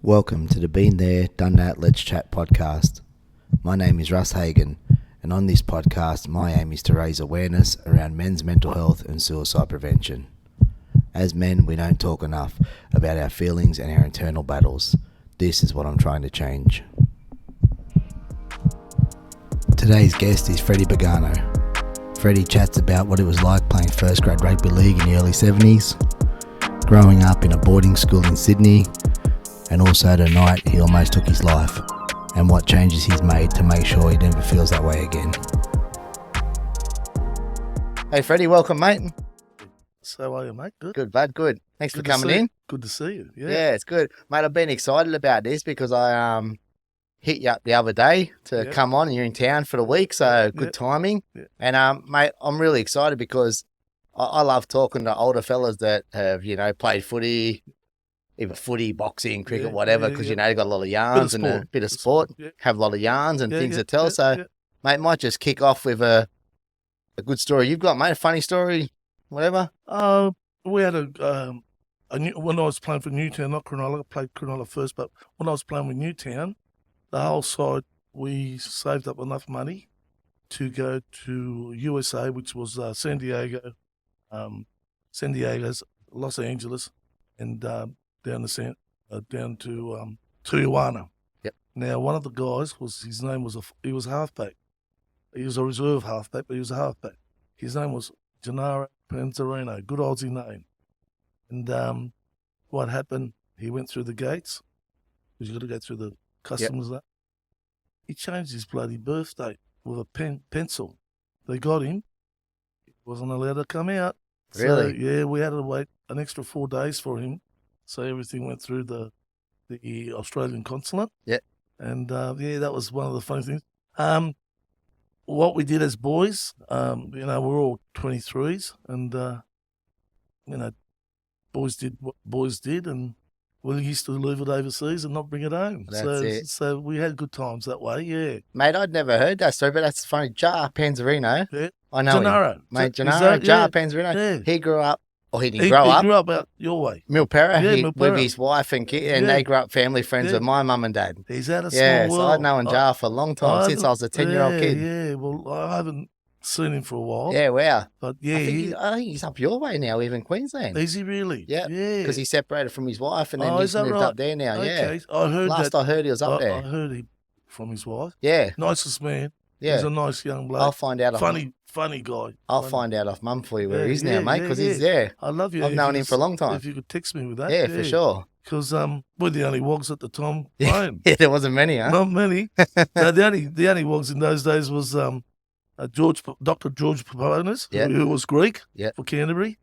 Welcome to the Been There, Done That, Let's Chat podcast. My name is Russ Hagan, and on this podcast, my aim is to raise awareness around men's mental health and suicide prevention. As men, we don't talk enough about our feelings and our internal battles. This is what I'm trying to change. Today's guest is Freddy Pagano. Freddy chats about what it was like playing first grade rugby league in the early 70s, growing up in a boarding school in Sydney, and also the night he almost took his life, and what changes he's made to make sure he never feels that way again. Hey Freddie, welcome mate. So how are you, mate? Good. Good bud, good. Thanks for coming in. Good to see you. Yeah, it's good. Mate, I've been excited about this because I hit you up the other day to come on, and you're in town for the week, so good timing. Yeah. And mate, I'm really excited because I love talking to older fellas that have, played footy, either footy, boxing, cricket, whatever, because, you got a lot of yarns and a bit of sport, have a lot of yarns and things to tell. So, mate, might just kick off with a good story you've got, mate, a funny story, whatever. We had when I was playing for Newtown, not Cronulla, I played Cronulla first, but when I was playing with Newtown, the whole side, we saved up enough money to go to USA, which was San Diego, Los Angeles, and down to Tijuana. Yep. Now, one of the guys he was a halfback. He was a reserve halfback, but he was a halfback. His name was Gennaro Panzarino, good Aussie name. And what happened? He went through the gates. Because you got to go through the customs. Yep. He changed his bloody birthday with a pencil. They got him. He wasn't allowed to come out. Really? So, yeah, we had to wait an extra 4 days for him. So everything went through the Australian consulate. Yeah. And, that was one of the funny things. What we did as boys, we're all 23s, and, boys did what boys did, and we used to leave it overseas and not bring it home. That's it. So we had good times that way, yeah. Mate, I'd never heard that story, but that's funny. Jar Panzarino. Yeah. I know Gennaro. him. Mate, Gennaro, Jar Panzarino. Yeah. He grew up, or he didn't grow up. He grew up out your way. Milperra, Milperra. with his wife and kid, and they grew up family friends with my mum and dad. He's out of small world. So I've known Jar for a long time, since I was a 10-year-old kid. Yeah, well, I haven't seen him for a while. Yeah, wow. But yeah, I think he's up your way now, even Queensland. Is he really? Yeah. Because he separated from his wife and then he's he's moved up there now. Okay. Yeah. I heard he was up there. I heard him from his wife. Yeah. Nicest man. Yeah. He's a nice young bloke. I'll find out. Funny guy. I'll find out off mum for you where he's now, mate, because he's there. I love you. I've known him for a long time. If you could text me with that. Yeah, for sure. Because we're the only wogs at the time playing. Yeah, there wasn't many, huh? Not many. No, the only wogs in those days was Dr. George Paponis, who was Greek for Canterbury,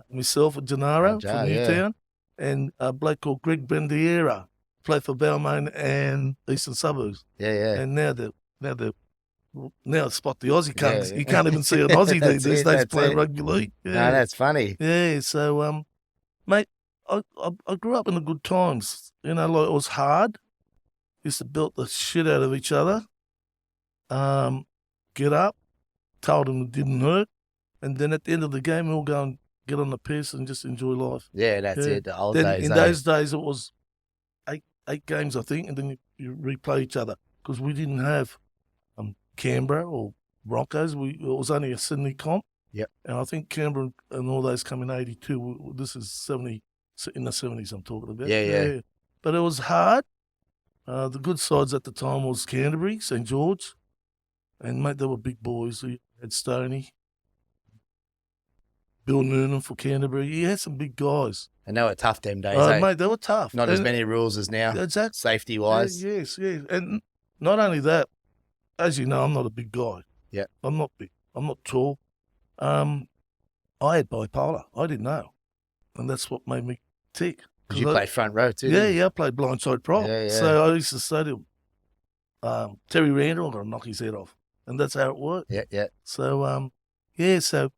myself and Gennaro from Newtown, and a bloke called Greg Bendiera, played for Balmain and Eastern Suburbs. Yeah. And now spot the Aussie comes. You can't even see an Aussie these days playing rugby league. Yeah. No, that's funny. Yeah, so mate, I grew up in the good times. It was hard. Used to build the shit out of each other. Get up, told them it didn't hurt, and then at the end of the game, we'll go and get on the piss and just enjoy life. Yeah, that's it. The old days. In those days, it was eight games, I think, and then you replay each other because we didn't have Canberra or Broncos. It was only a Sydney comp. Yep. And I think Canberra and all those come in 82. This is 70, in the 70s I'm talking about. Yeah. But it was hard. The good sides at the time was Canterbury, St George. And, mate, they were big boys. You had Stoney, Bill Noonan for Canterbury. He had some big guys. And they were tough them days, Mate, they were tough. Not as many rules as now. Exactly. Safety-wise. Yes. And not only that, as you know, I'm not a big guy. Yeah. I'm not big. I'm not tall. I had bipolar. I didn't know. And that's what made me tick. Because you played front row too. Yeah, I played blindside prop. Yeah. So I used to say to him, Terry Randall, I'm going to knock his head off. And that's how it worked. Yeah. So, so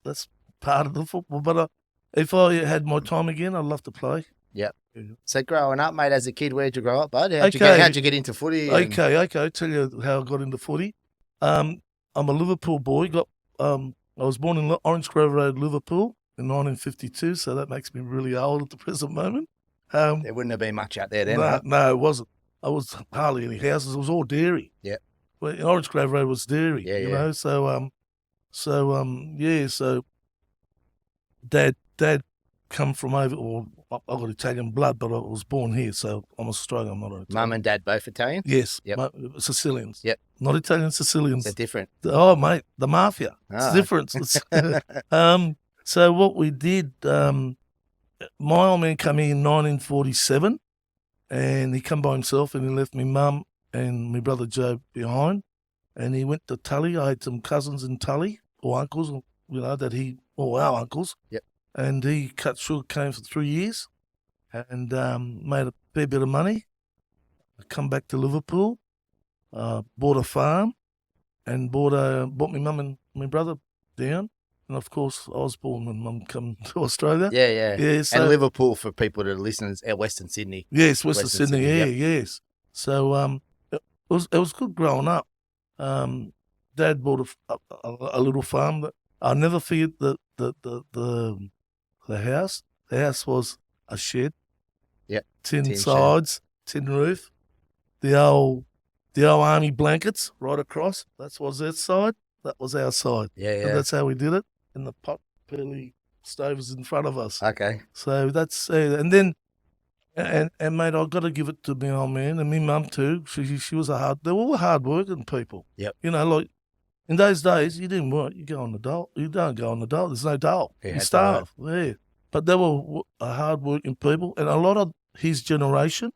that's part of the football. But if I had my time again, I'd love to play. Yeah. So growing up, mate, as a kid, where'd you grow up, bud? How'd you get into footy? Okay. I'll tell you how I got into footy. I'm a Liverpool boy. I was born in Orange Grove Road, Liverpool in 1952, so that makes me really old at the present moment. There wouldn't have been much out there then. No, Huh? no, it wasn't. I was hardly any houses. It was all dairy. Yeah. Well, in Orange Grove Road was dairy. Yeah, you yeah. know. So So dad come from over. Well, I got Italian blood, but I was born here, so I'm Australian. I'm not an Italian. Mum and dad both Italian? Yes. Yep. Sicilians. Yep. Not Italian, Sicilians. They're different. Oh, mate, the mafia. It's Ah. different. So what we did, my old man came here in 1947, and he come by himself, and he left me mum and my brother Joe behind, and he went to Tully. I had some cousins in Tully, or uncles, you know, or our uncles. Yep. And he cut sugar cane for 3 years, and made a fair bit of money. I come back to Liverpool, bought a farm, and bought my mum and my brother down. And of course, I was born when Mum come to Australia. Yeah, yeah. Yeah, so, and Liverpool, for people that listen, is Western Sydney. Yes, Western Sydney. Yeah, yep. yes. So it was good growing up. Dad bought a little farm. That I'll never forget the house. The house was a shed. Yeah. Tin sides, tin roof. The old army blankets right across. That was their side. That was our side. Yeah, yeah. And that's how we did it. And the pot pearly stove was in front of us. Okay. So that's and then and mate, I've got to give it to my old man and my mum too. She was they were all hard working people. Yep. You know, like in those days, you didn't work. You go on the dole. You don't go on the dole. There's no dole. You starve. Yeah. But they were hard working people, and a lot of his generation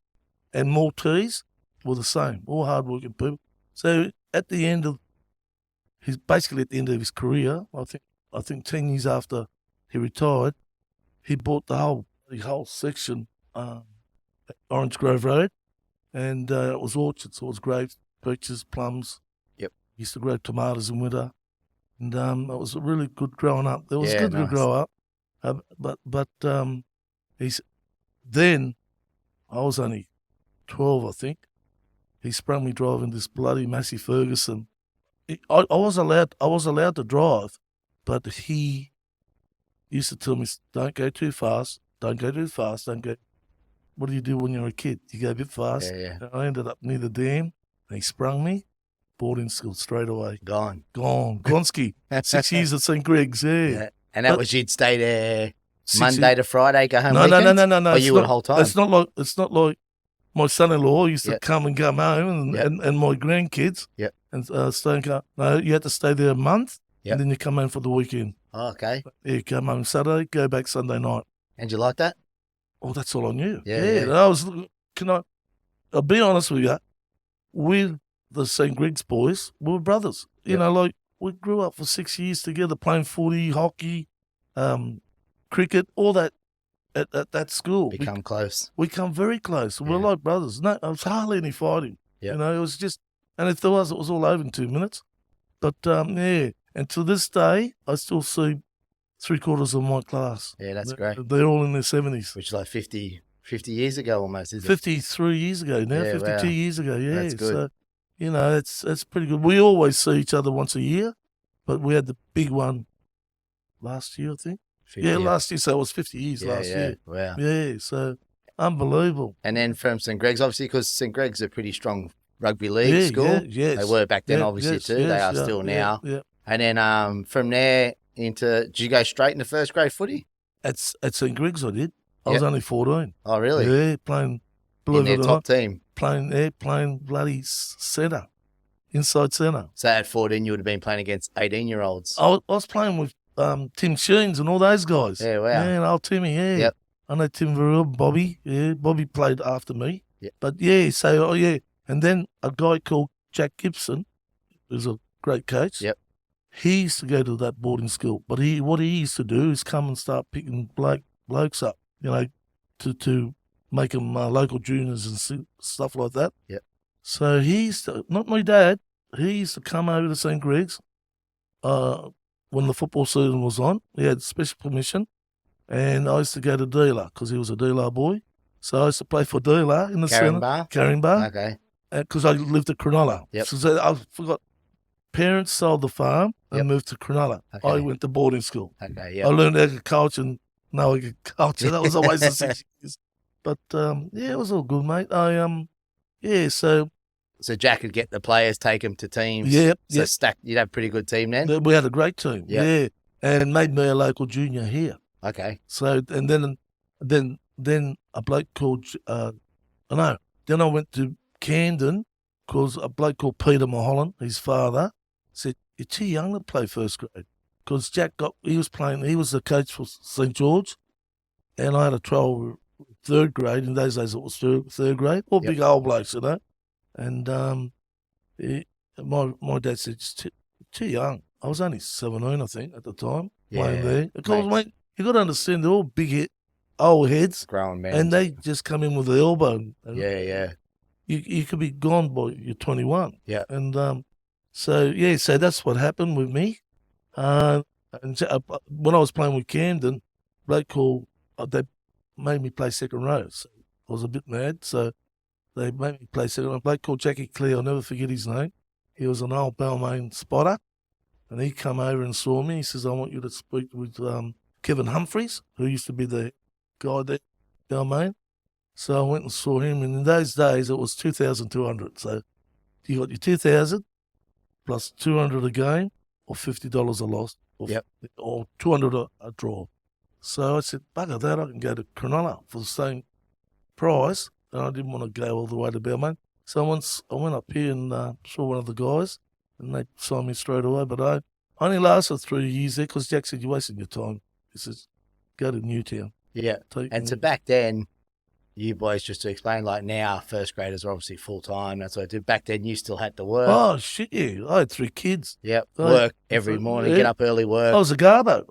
and Maltese were the same. All hard working people. So at the end of basically at the end of his career, I think 10 years after he retired, he bought the whole section at Orange Grove Road, and it was orchards. So it was grapes, peaches, plums. Yep. He used to grow tomatoes in winter, and it was really good growing up. It was good nice. to grow up, but then I was only 12, I think. He sprung me driving this bloody Massey Ferguson. I was allowed to drive, but he used to tell me, don't go too fast, don't go too fast, don't go. What do you do when you're a kid? You go a bit fast. Yeah, yeah. And I ended up near the dam, and he sprung me, boarding school straight away. Gone. Gonski. 6 years at St Gregs, yeah. And that was, you'd stay there Monday to Friday, go home No. Or you were the whole time? It's not like my son-in-law used to come and come home, and my grandkids. Yep. And stay and go. No, you had to stay there a month, and then you come home for the weekend. Oh, okay. Yeah, you come home Saturday, go back Sunday night. And you like that? Oh, that's all I knew. Yeah. I'll be honest with you, with the St Gregs boys, we were brothers. You know, like we grew up for 6 years together playing footy, hockey, cricket, all that at that school. Become close. We come very close. We're like brothers. No, it was hardly any fighting. Yeah. You know, it was just, and if there was, it was all over in 2 minutes. But, and to this day, I still see 3/4 of my class. Yeah, that's great. They're all in their 70s. Which is like 50 years ago almost, isn't it? 53 years ago now, 52 years ago, yeah. That's good. So, you know, that's pretty good. We always see each other once a year, but we had the big one last year, I think. 50, last year, so it was 50 years last year. Wow. Yeah, so unbelievable. And then from St Gregs, obviously, because St Gregs is a pretty strong rugby league school. Yes. They were back then, obviously, too. They are still now. Yeah. And then from there did you go straight into first grade footy? At St Gregs, I did. I was only 14. Oh, really? Yeah, playing, in their top team? Playing bloody centre, inside centre. So at 14, you would have been playing against 18-year-olds. I was playing with Tim Sheens and all those guys. Yeah, wow. Yeah, and old Timmy, yeah. Yep. I know Tim very well, Bobby. Yeah, Bobby played after me. Yep. But and then a guy called Jack Gibson, who's a great coach. Yep. He used to go to that boarding school, but what he used to do is come and start picking blokes up, you know, to make them local juniors and stuff like that. Yep. So he used to, not my dad, he used to come over to St Gregs when the football season was on. He had special permission, and I used to go to Dealer because he was a Dealer boy. So I used to play for Dealer in the centre. Caringbah. Okay. Because I lived at Cronulla. Yep. So I forgot. Parents sold the farm and moved to Cronulla. Okay. I went to boarding school. Okay, yeah. I learned agriculture and no agriculture. That was a waste of 6 years. But yeah, it was all good, mate. Yeah, so Jack would get the players, take them to teams. yeah, So you'd have a pretty good team then. we had a great team. Yep. Yeah, and made me a local junior here. Okay. So and then a bloke called then I went to Camden because a bloke called Peter Mulholland, his father, said, "You're too young to play first grade." Because Jack he was the coach for St George, and I had a trial third grade. In those days, it was third grade, all big old blokes, you know. And my dad said, "It's too young." I was only 17, I think, at the time, playing there. Of course, mate, you got to understand, they're all big old heads. Grown men. And they just come in with the elbow. Yeah. You could be gone by you're 21. Yeah. And so that's what happened with me. And when I was playing with Camden, they made me play second row. So I was a bit mad. So they made me play second row. A bloke called Jackie Clear, I'll never forget his name. He was an old Balmain spotter. And he come over and saw me. He says, "I want you to speak with Kevin Humphreys, who used to be the guy there, Balmain." So I went and saw him, and in those days it was 2,200. So you got your 2,000 plus 200 a game, or $50 a loss, or 200 a draw. So I said, "Bugger that! I can go to Cronulla for the same price." And I didn't want to go all the way to Balmain. So I went up here and saw one of the guys, and they signed me straight away. But I only lasted 3 years there because Jack said, "You're wasting your time." He says, "Go to Newtown." Yeah. And so back then, you boys, just to explain, like now, first graders are obviously full time. That's what I did. Back then, you still had to work. Oh, shit, yeah. I had 3 kids. Yep. Work every morning, get up early, work. I was a garbo.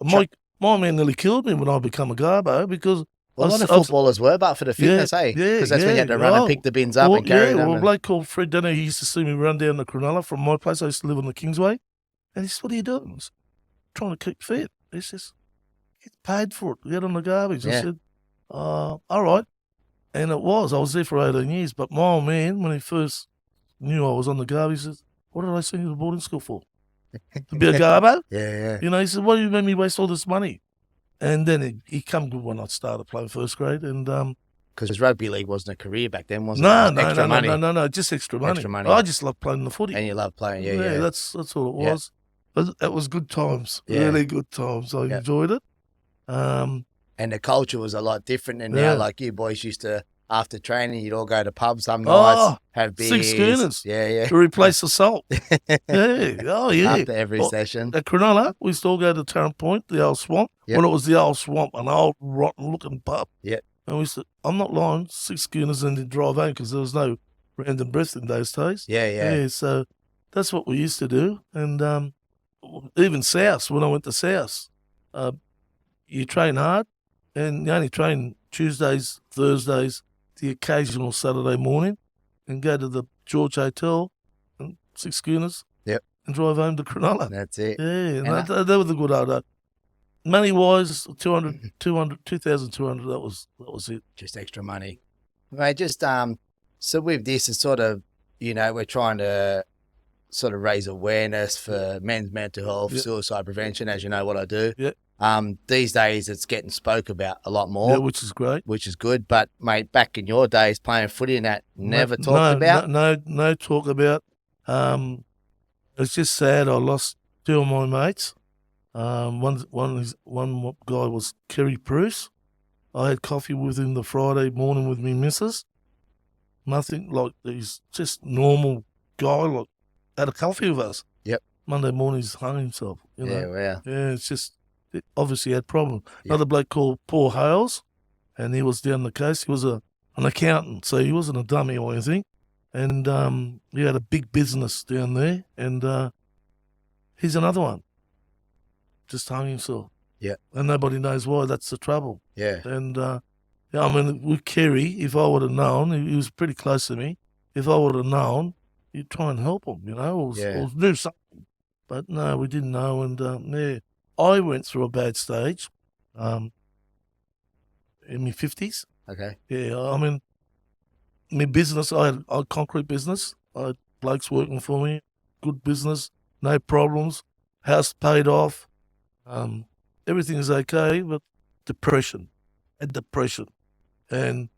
My man nearly killed me when I became a garbo because a lot of footballers were, but for the fitness, because that's when you had to run and pick the bins up and carry them. Well, a bloke called Fred Pagano, he used to see me run down the Cronulla from my place. I used to live on the Kingsway. And he said, "What are you doing?" I said, "Trying to keep fit." He says, "Get paid for it. Get on the garbage." I said, "All right." And I was there for 18 years. But my old man, when he first knew I was on the garbage, he says, "What did I send you to boarding school for? To be a garbo?" Yeah. You know, he said, "Why do you make me waste all this money?" And then he come good when I started playing first grade. And because rugby league wasn't a career back then, wasn't it? No, just extra money. Extra money. I just love playing the footy. And you love playing, yeah. That's all it was. But it was good times, really good times. I enjoyed it. And the culture was a lot different than now. Like you boys used to, after training, you'd all go to pubs some nights, have beers. 6 schooners. Yeah. To replace the salt. After every session. At Cronulla, we used to all go to Tarrant Point, the old swamp, when it was the old swamp, an old rotten-looking pub. Yeah. And we used to, I'm not lying, 6 schooners and then drive home because there was no random breath in those days. Yeah. So that's what we used to do. And even South, when I went to South, you train hard and you only train Tuesdays, Thursdays, the occasional Saturday morning, and go to the George Hotel and 6 schooners and drive home to Cronulla. That's it. Yeah, that was a good old day. Money-wise, 2,200, that was it. Just extra money. Mate, just, so with this, it's sort of, we're trying to sort of raise awareness for men's mental health, suicide prevention, as you know what I do. Yeah. These days it's getting spoke about a lot more. Yeah, which is great. Which is good. But, mate, back in your days playing footy and that, never talked about? No talk about. It's just sad. I lost 2 of my mates. One guy was Kerry Bruce. I had coffee with him the Friday morning with me missus. Nothing like, he's just normal guy, like, had a coffee with us. Yep. Monday morning he's hung himself. You know? Yeah, wow. Yeah, it's just, it obviously had problems. Another bloke called Paul Hales, and he was down the coast. He was an accountant, so he wasn't a dummy or anything. And he had a big business down there, and he's another one. Just hung himself. Yeah. And nobody knows why. That's the trouble. Yeah. And, with Kerry, if I would have known, he was pretty close to me. If I would have known, you'd try and help him, or do something. But no, we didn't know. And, I went through a bad stage in my 50s. Okay. Yeah, my business, I had a concrete business. I had blokes working for me, good business, no problems, house paid off. Everything is okay, but depression. And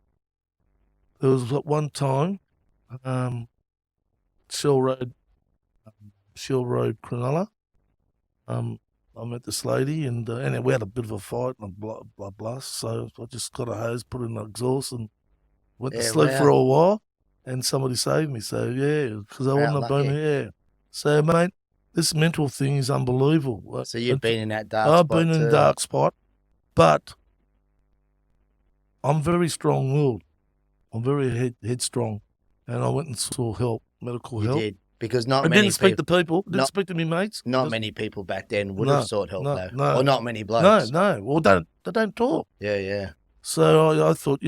there was one time, Shell Road, Cronulla. I met this lady, and we had a bit of a fight and blah blah. So I just got a hose, put it in the exhaust, and went to sleep for a while. And somebody saved me. So because I wouldn't have been here. So mate, this mental thing is unbelievable. So you've been in that dark spot. I've been in a dark spot, but I'm very strong-willed. I'm very headstrong, and I went and sought help, medical help. You did, because I didn't speak to people. Didn't speak to me mates. Not many people back then would have sought help, though. No, or not many blokes. No. Well, they don't talk. Yeah. So I thought,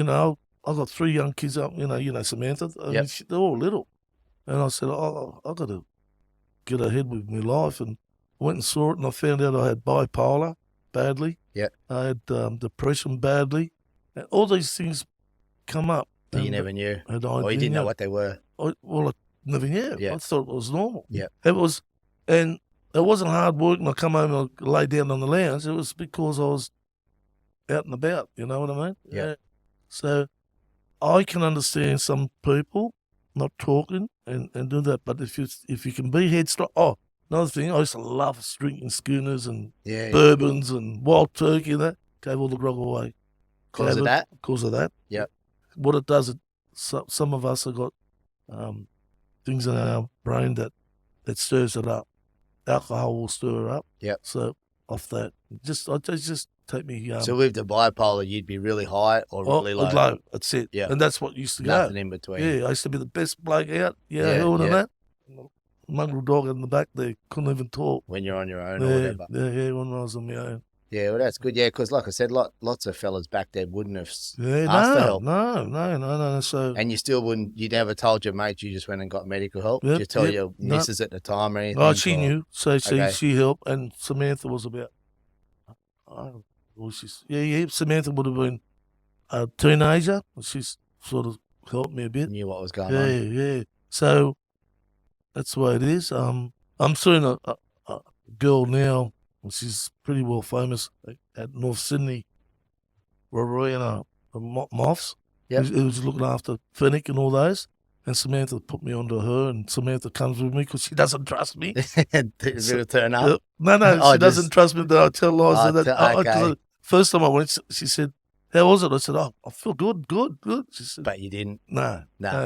I've got 3 young kids up. Samantha. They're all little, and I said, I got to get ahead with my life, and went and saw it, and I found out I had bipolar badly. Yeah. I had depression badly, and all these things come up. You never knew, or you didn't know what they were. I never knew. Yeah. I thought it was normal. Yeah. It was, and it wasn't hard work. And I come home and I lay down on the lounge. It was because I was out and about. You know what I mean? Yeah. So I can understand some people not talking and do that, but if you can be headstrong. Oh, another thing, I used to love drinking schooners and bourbons and wild turkey and that. Gave all the grog away. Because of that? Because of that. Yep. What it does, some of us have got things in our brain that stirs it up. Alcohol will stir it up. Yep. So off that, just take me. So with the bipolar, you'd be really high or really low. Low. That's it. Yeah. And that's what used to Nothing go. in between. Yeah, I used to be the best bloke out. All of that. Mongrel dog in the back there, couldn't even talk. When you're on your own or whatever. Yeah, when I was on my own. Yeah, well, that's good. Yeah, because like I said, lots of fellas back there wouldn't have asked for help. No. So, and you still wouldn't. You never told your mate. You just went and got medical help. Yep, Did you tell your missus at the time or anything? Oh, she knew. So she helped, and Samantha was about. Samantha would have been a teenager. She's sort of helped me a bit. Knew what was going on. Yeah. So that's the way it is. I'm seeing a girl now. She's pretty well famous at North Sydney, Rowena Moths. Yep. Who was looking after Finnick and all those. And Samantha put me onto her, and Samantha comes with me because she doesn't trust me. It'll turn up? No, she doesn't trust me that I tell lies. Okay. First time I went, she said, how was it? I said, I feel good. She said, but you didn't? No.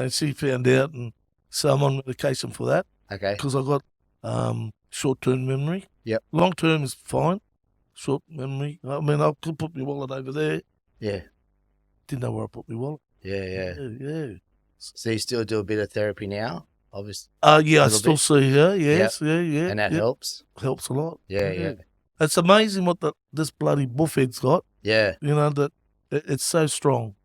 She found out, and so I'm on medication for that. Okay. Because I got short-term memory. Yep. Long-term is fine. Short memory. I mean, I could put my wallet over there. Yeah. Didn't know where I put my wallet. Yeah. So you still do a bit of therapy now, obviously? Yeah, I still see her. Yes, yep. yeah. And that helps? Helps a lot. Yeah. It's amazing what this bloody buffhead's got. Yeah. That it's so strong.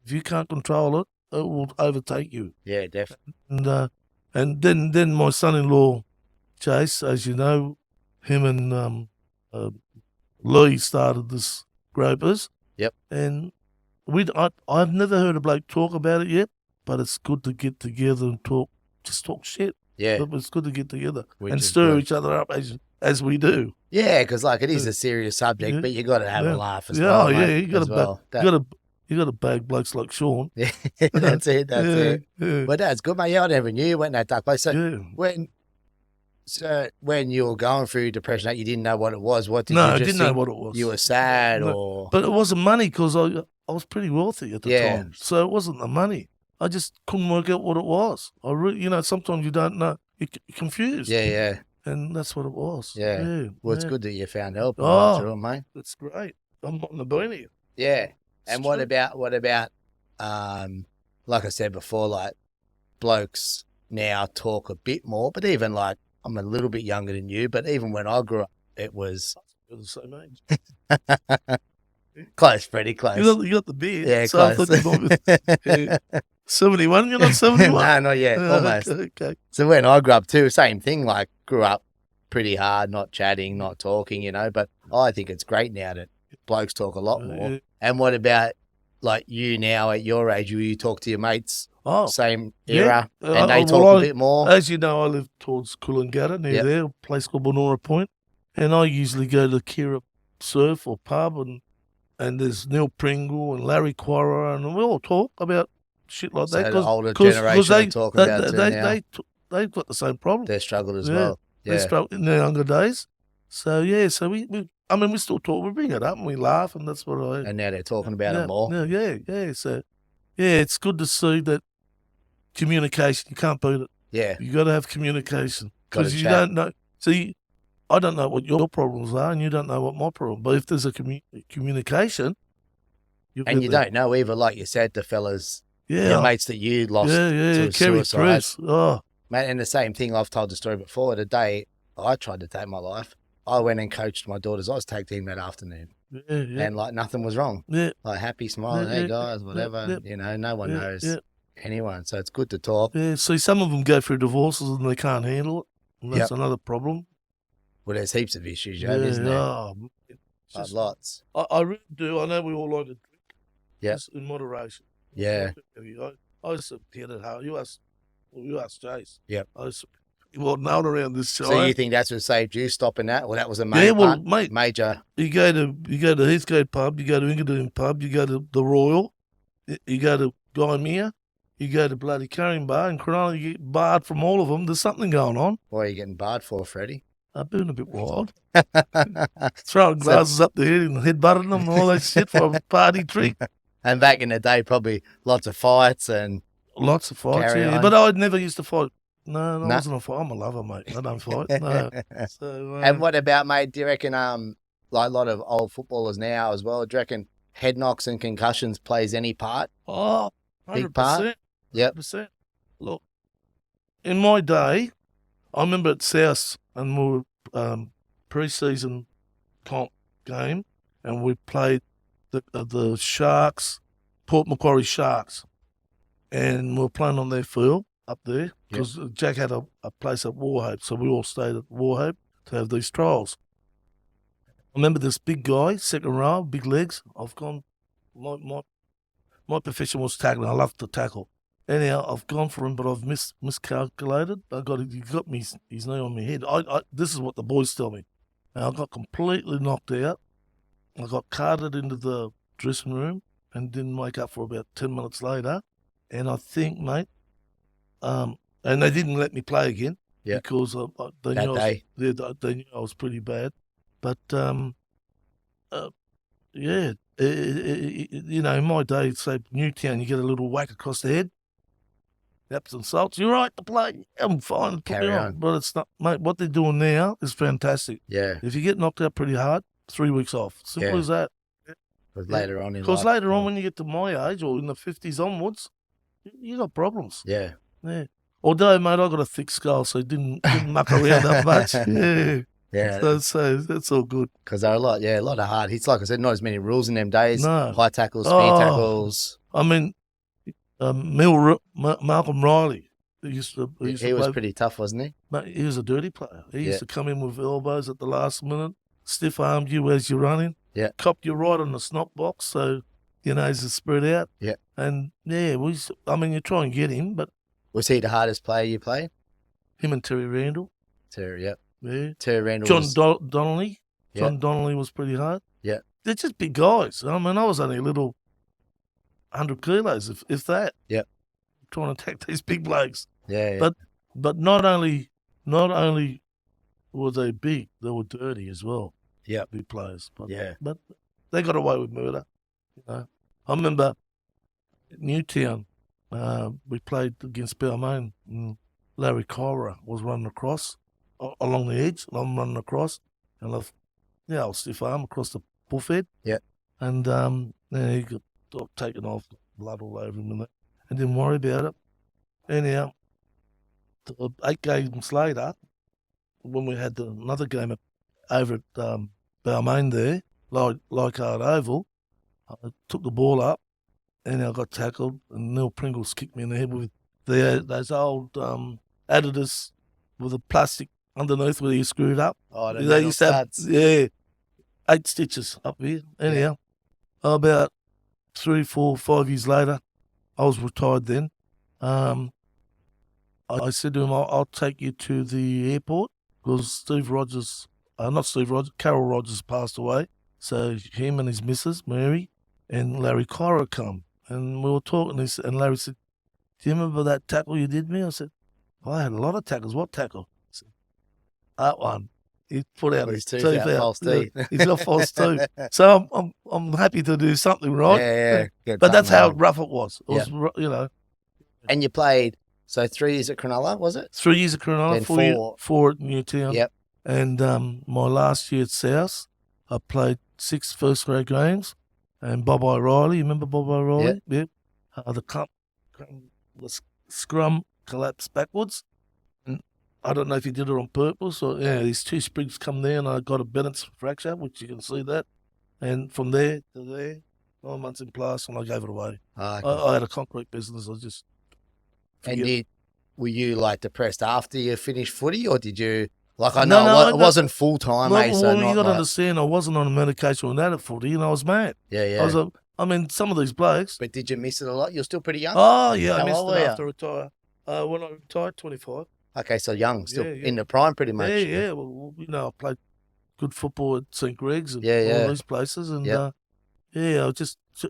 If you can't control it, it will overtake you. Yeah, definitely. And then my son-in-law, Chase, as you know, him and Lee started this Gropers. Yep. And I've never heard a bloke talk about it yet, but it's good to get together and talk shit. Yeah. It's good to get together and stir each other up as we do. Yeah, because it is a serious subject, but you got to have a laugh as well. You got to bag blokes like Sean. Yeah, that's it. Yeah. But that's good, mate. Yeah, I never knew you went in that dark place. So when you were going through depression, you didn't know what it was. What did you just I didn't know what it was. You were sad, or but it wasn't money because I was pretty wealthy at the time, so it wasn't the money. I just couldn't work out what it was. I really, sometimes you don't know. You're confused. Yeah. And that's what it was. Yeah. Well, it's good that you found help. Mate. That's great. I'm not in the boonie. Yeah. And what about, like I said before, blokes now talk a bit more, but even I'm a little bit younger than you, but even when I grew up, it was. You're the same age. Close, Freddie, close. You got the beard. Yeah, so close. I thought 71, you're not 71? No, not yet, almost. Okay. So when I grew up too, same thing, grew up pretty hard, not chatting, not talking, but I think it's great now that blokes talk a lot more. Yeah. And what about you now at your age, will you talk to your mates, same era, yeah. and they talk a bit more? As you know, I live towards Coolangatta, near there, a place called Bonora Point, and I usually go to Kira Surf or pub, and there's Neil Pringle and Larry Quora, and we all talk about shit like So that. the older generation are talking about it now. They've got the same problem. They're struggled as well. Yeah. They struggled in their younger days. So, yeah, so we still talk. We bring it up and we laugh, and that's what I... And now they're talking about it more. Yeah. So, yeah, it's good to see that communication, you can't beat it. Yeah. You got to have communication. Gotta Because you chat. don't know... See, I don't know what your problems are, and you don't know what my problem. But if there's a communication, and you don't know either, like you said, the fellas, your mates that you lost to suicide. Oh, Mate, and the same thing, I've told the story before. The day I tried to take my life, I went and coached my daughter's Oz tag team that afternoon. And like nothing was wrong. Like happy, smiling, hey guys, whatever. You know, no one knows anyone. So it's good to talk. See, some of them go through divorces and they can't handle it. And that's another problem. Well, there's heaps of issues, isn't there? Oh, lots. I really do. I know we all like to drink. Yeah. Just in moderation. Yeah. I used to get it hard. You ask Jace. Yeah. I used to be known around this show. So you think that's what saved you stopping that? Well, that was a major. Major. You go to Heathgate pub, you go to Ingadine pub, you go to the Royal, you go to Gymea, you go to bloody Carrying Bar, and Cronulla, you get barred from all of them. There's something going on. What are you getting barred for, Freddie? I've been a bit wild. Throwing glasses up the head and headbutting them and all that shit for a party trick. And back in the day, probably lots of fights and... Lots of fights, yeah. But I never used to fight. No, I wasn't a fight. I'm a lover, mate. I don't fight. No. So, and what about, mate, do you reckon, like a lot of old footballers now as well, do you reckon head knocks and concussions plays any part? Oh, 100%. Big part? Yep. 100%. Look, in my day, I remember at South, and we were pre-season comp game, and we played the Sharks, Port Macquarie Sharks, and we were playing on their field up there because Jack had a place at Warhope, so we all stayed at Warhope to have these trials. I remember this big guy, second row, big legs. I've gone, my profession was tackling. I love to tackle. Anyhow, I've gone for him, but I've miscalculated. He got me his knee on my head. This is what the boys tell me. And I got completely knocked out. I got carted into the dressing room and didn't wake up for about 10 minutes later. And I think, mate, and they didn't let me play again because they knew I was pretty bad. But you know, in my day, say Newtown, you get a little whack across the head. Epsom salts, you're right to play. I'm fine. Carry on. But it's not, mate. What they're doing now is fantastic. Yeah. If you get knocked out pretty hard, 3 weeks off. Simple as that. Because later on in life. Because later on, when you get to my age or in the 50s onwards, you got problems. Yeah. Yeah. Although, mate, I got a thick skull, so it didn't muck around that much. Yeah. Yeah. So that's all good. Because there are a lot of hard hits. Like I said, not as many rules in them days. No. High tackles, speed tackles. I mean, Malcolm Riley. He was pretty tough, wasn't he? Mate, he was a dirty player. He used to come in with elbows at the last minute, stiff-armed you as you're running, cop you right on the snot box so your nose is spread out. Yeah. And, you try and get him, but... Was he the hardest player you played? Him and Terry Randall. Terry, yeah. Yeah. Terry Randall Donnelly. John Donnelly was pretty hard. Yeah. They're just big guys. I mean, I was only a little 100 kilos, if that. Yeah. Trying to attack these big blokes. Yeah. But not only were they big, they were dirty as well. Yeah. Big players. But They got away with murder. You know, I remember Newtown. We played against Balmain. And Larry Cora was running across along the edge. I'm running across, and I'll stiff arm across the buffet. Yeah. And he got taken off, blood all over him, and that. And didn't worry about it. Anyhow, 8 games later, when we had another game over at Balmain there, Leichhardt Oval, I took the ball up and I got tackled, and Neil Pringles kicked me in the head with those old Adidas with the plastic underneath where you screwed up. Oh, they used to have, 8 stitches up here. Anyhow, about 3, 4, 5 years later, I was retired then. I said to him, I'll take you to the airport because Carol Rogers passed away. So him and his missus, Mary, and Larry Cora come. and we were talking, and Larry said, "Do you remember that tackle you did me?" I said, "I had a lot of tackles. What tackle?" I said, "That one." He put out his teeth out. False teeth. He's got false teeth. So I'm happy to do something right. Yeah. But that's how rough it was. It was, And you played, so 3 years at Cronulla, was it? 3 years at Cronulla, Then four at Newtown. Yep. And my last year at South, I played 6 first-grade games. And Bob O'Reilly, you remember Bob O'Reilly? Yep. The scrum collapsed backwards. And I don't know if he did it on purpose or, these 2 sprigs come there and I got a Bennett's fracture, which you can see that. And from there to there, 9 months in place, and I gave it away. I had a concrete business. I just... And were you like depressed after you finished footy, or did you I know it wasn't full time, mate? So you got to understand, I wasn't on a medication with that at footy, and I was mad. Yeah. Some of these blokes. But did you miss it a lot? You're still pretty young. Oh yeah, I missed it after retire. When I retired, 25. Okay, so young, still in the prime, pretty much. Yeah. Well, I played good football at St Gregs and all these places, and I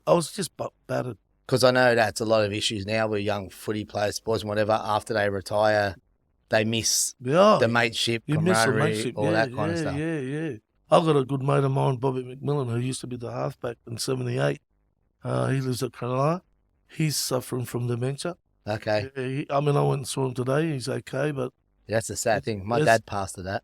was just battered. Because I know that's a lot of issues now with young footy players, boys, and whatever. After they retire, they miss the mateship, camaraderie, all that kind of stuff. Yeah. I've got a good mate of mine, Bobby McMillan, who used to be the halfback in '78. He lives at Cronulla. He's suffering from dementia. Okay. I went and saw him today. He's okay, but... That's the sad thing. My dad passed of that.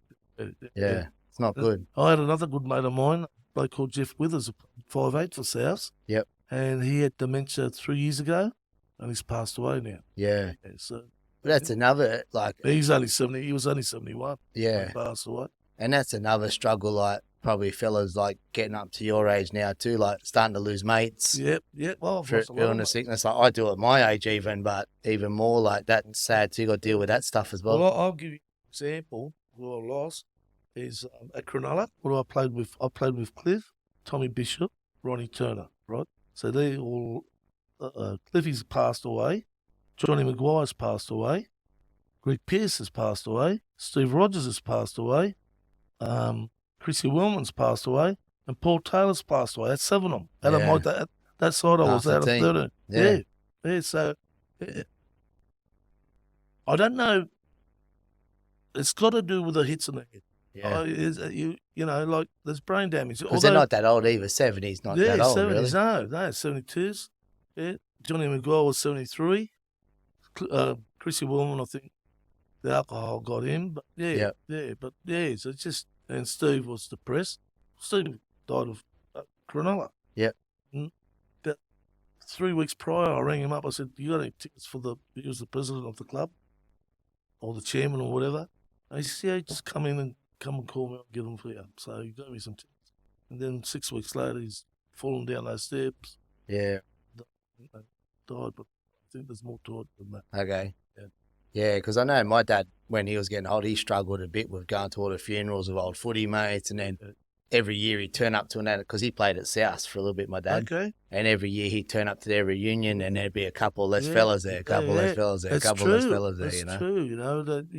Yeah. It's not good. I had another good mate of mine, a bloke called Jeff Withers, 5'8" for South. Yep. And he had dementia 3 years ago, and he's passed away now. Yeah. So... But that's another, He's only 70. He was only 71. Yeah. He passed away. And that's another struggle, probably fellas, getting up to your age now too, starting to lose mates. Yep. Well, for illness, sickness. I do it at my age even, but even more that's sad too. You got to deal with that stuff as well. Well, I'll give you an example. Who I lost is at Cronulla. I played with Cliff, Tommy Bishop, Ronnie Turner, right? So they all, Cliffy's passed away. Johnny Maguire's passed away. Greg Pearce has passed away. Steve Rogers has passed away. Chrissy Willman's passed away. And Paul Taylor's passed away. That's 7 of them. Out of that side, I was out of 13. Yeah. So, I don't know. It's got to do with the hits in the head. Yeah. There's brain damage. Because they're not that old either. 70s, not that old, 70s, really. No, 72s. Yeah. Johnny Maguire was 73. Chrissy Willman, I think the alcohol got him, but so it's just, and Steve was depressed. Steve died of Cronulla. Yep. About 3 weeks prior, I rang him up. I said, "You got any tickets he was the president of the club, or the chairman, or whatever?" And he said, "Yeah, just come and call me. I'll get them for you." So he gave me some tickets, and then 6 weeks later, he's fallen down those steps. Yeah. Died, but I think there's more to it than that. Okay. Yeah, because I know my dad, when he was getting old, he struggled a bit with going to all the funerals of old footy mates, and then every year he'd turn up to another, because he played at South for a little bit, my dad. Okay. And every year he'd turn up to their reunion, and there'd be a couple less fellas there, a couple less fellas there, That's a couple true. less fellas there, That's true, you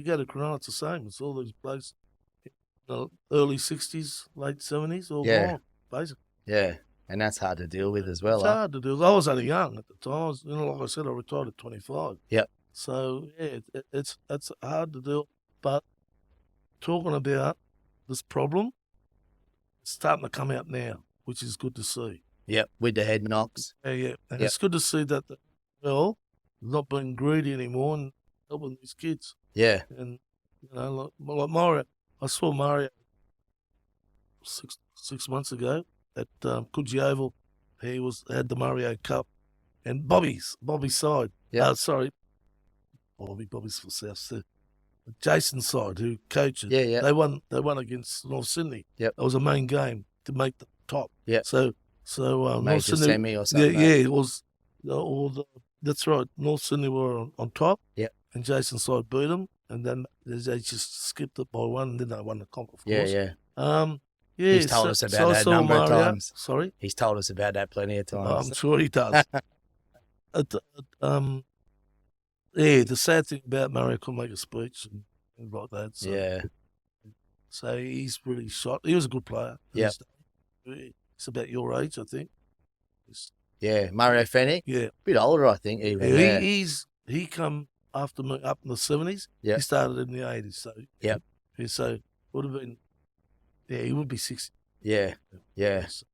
go to Cronulla, it's the same. It's all these blokes, early 60s, late 70s, all gone, basically. Yeah. And that's hard to deal with as well. It's hard to deal with. I was only young at the time. Like I said, I retired at 25. Yep. So, it's hard to deal. But talking about this problem, it's starting to come out now, which is good to see. Yep, with the head knocks. Yeah. And it's good to see that, not being greedy anymore and helping these kids. Yeah. And, like Mario, I saw Mario six months ago at Coogee Oval. He had the Mario Cup, and Bobby's side. Yeah. Bobby's for South. Jason's side, who coaches. Yeah. They won against North Sydney. Yep. That was a main game to make the top. Yeah. So North Sydney semi or something. Yeah, it was. That's right. North Sydney were on top. Yeah. And Jason's side beat them, and then they just skipped it by one, and then they won the comp. Of course. Yeah. Yeah, he's told us about that a number of times. Sorry? He's told us about that plenty of times. I'm sure he does. The sad thing about Mario couldn't make a speech and like that. So, yeah. So he's really shot. He was a good player. Yeah. He's about your age, I think. Yeah, Mario Fennick. Yeah. Bit older, I think, even. Yeah, Yeah. he come after me up in the 70s. Yeah. He started in the 80s. So, Yep. Yeah, so would have been, he would be 60. Yeah. Yeah. So,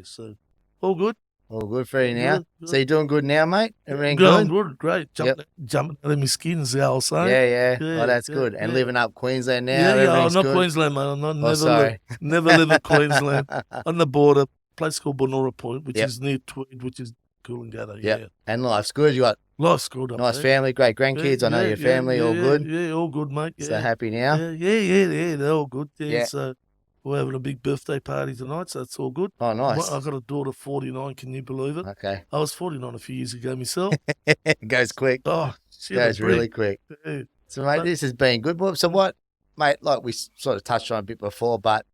so all good. All good for you now. Good. So you're doing good now, mate? Everything Going good? good, great. Jumping out of my skin, as the old saying. Yeah. Yeah, Oh, that's yeah, good. And yeah. living up Queensland now, Yeah, I'm everything's not good? Queensland, mate. I'm not, Oh, never, sorry. never live in Queensland. On the border, place called Bonora Point, which Yep. is near Tweed, which is Coolangatta. Yep. Yeah. And life's good. You got Life's good up nice there. family, great grandkids. I know your family, all good. Yeah, all good, mate. Yeah. So happy now? Yeah, they're all good. Yeah, Yeah. so we're having a big birthday party tonight, so it's all good. Oh, nice. I've got a daughter, 49, can you believe it? Okay. I was 49 a few years ago myself. It goes quick. Oh, shit. Goes really quick. Yeah. So, mate, this has been good. So what, mate, like we sort of touched on a bit before, but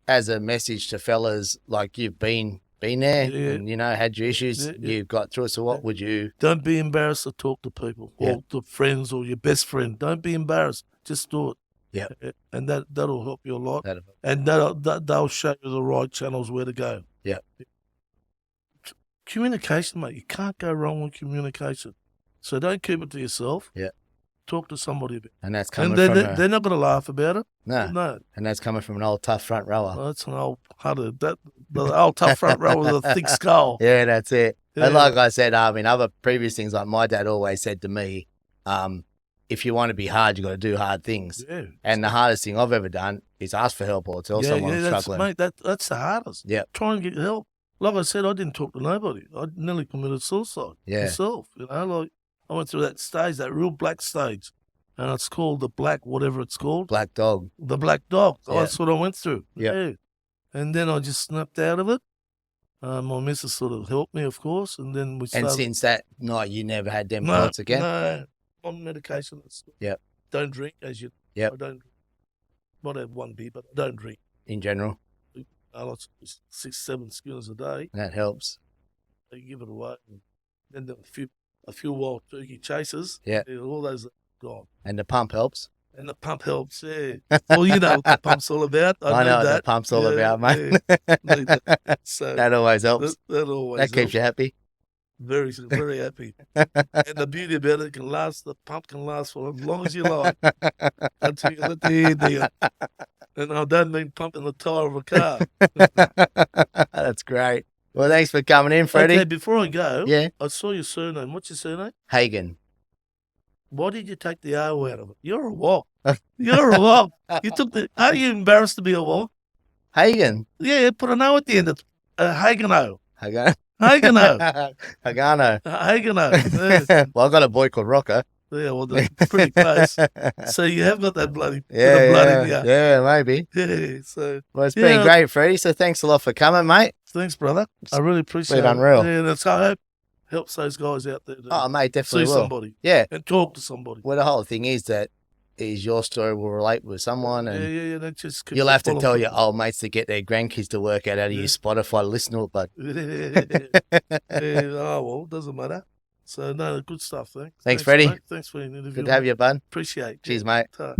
as a message to fellas, like you've been there and, you know, had your issues, you've got through it. So what would you... Don't be embarrassed to talk to people or to friends or your best friend. Don't be embarrassed. Just do it. Yeah. And that'll help you a lot. That'll- And they'll show you the right channels where to go. Yeah. Communication, mate. You can't go wrong with communication. So don't keep it to yourself. Yeah. Talk to somebody about it. And that's coming And from they're not going to laugh about it. No. And that's coming from an old tough front rower. Well, that's an old the old tough front row with a thick skull. Yeah, that's it. Yeah. And like I said, in other previous things, like my dad always said to me, if you want to be hard, you got to do hard things. Yeah. And the hardest thing I've ever done is ask for help or tell someone I'm that's, struggling. mate, that's the hardest. Yeah. Try and get help. Like I said, I didn't talk to nobody. I nearly committed suicide myself. You know, like I went through that stage, that real black stage. And it's called the black, whatever it's called. Black dog. The black dog. Yeah. That's what I went through. Yeah. Yeah. And then I just snapped out of it. My missus sort of helped me, of course. And then we started. And since that night, you never had them No, thoughts again? No, on medication. Yep. Don't drink, as you. Yep. I don't. Might have one beer, but I don't drink. In general? I like 6-7 schooners a day. That helps. They give it away. And then a few wild turkey chasers. Yeah. All those are gone. And the pump helps? And the pump helps, yeah. Well, you know what the pump's all about. I know what that. the pump's all about, mate. Yeah. So that always helps. That always That keeps helps. you happy. Very, very happy. And the beauty about it, the pump can last for as long as you like. Until you let the air down. And I don't mean pumping the tyre of a car. That's great. Well, thanks for coming in, Freddie. Okay, before I go, Yeah. I saw your surname. What's your surname? Hagen. Why did you take the O out of it? You're a walk. You're a walk. You took the. Are you embarrassed to be a walk? Hagen. Yeah, put an O at the end. It's Hagano. Hagen. Hagano. Hagano. Hagano. Yeah. Well, I've got a boy called Rocker. Yeah, well, that's pretty close. So you have got that bloody bit Yeah, of blood in you. yeah, maybe. Yeah, so. Well, it's been great, Freddie. So thanks a lot for coming, mate. Thanks, brother. I really appreciate it. Been unreal. Yeah, that's I hope helps those guys out there to Oh, mate, definitely see will. somebody Yeah. and talk to somebody. Well, the whole thing is that your story will relate with someone, and Yeah. That just you'll have to tell your old mates to get their grandkids to work out how to use Spotify to listen to it, but Oh, well, doesn't matter. So, no, good stuff. Thanks, Freddie. Mate. Thanks for the interview. Good to have you, bud. Appreciate it. Cheers, mate. Ta.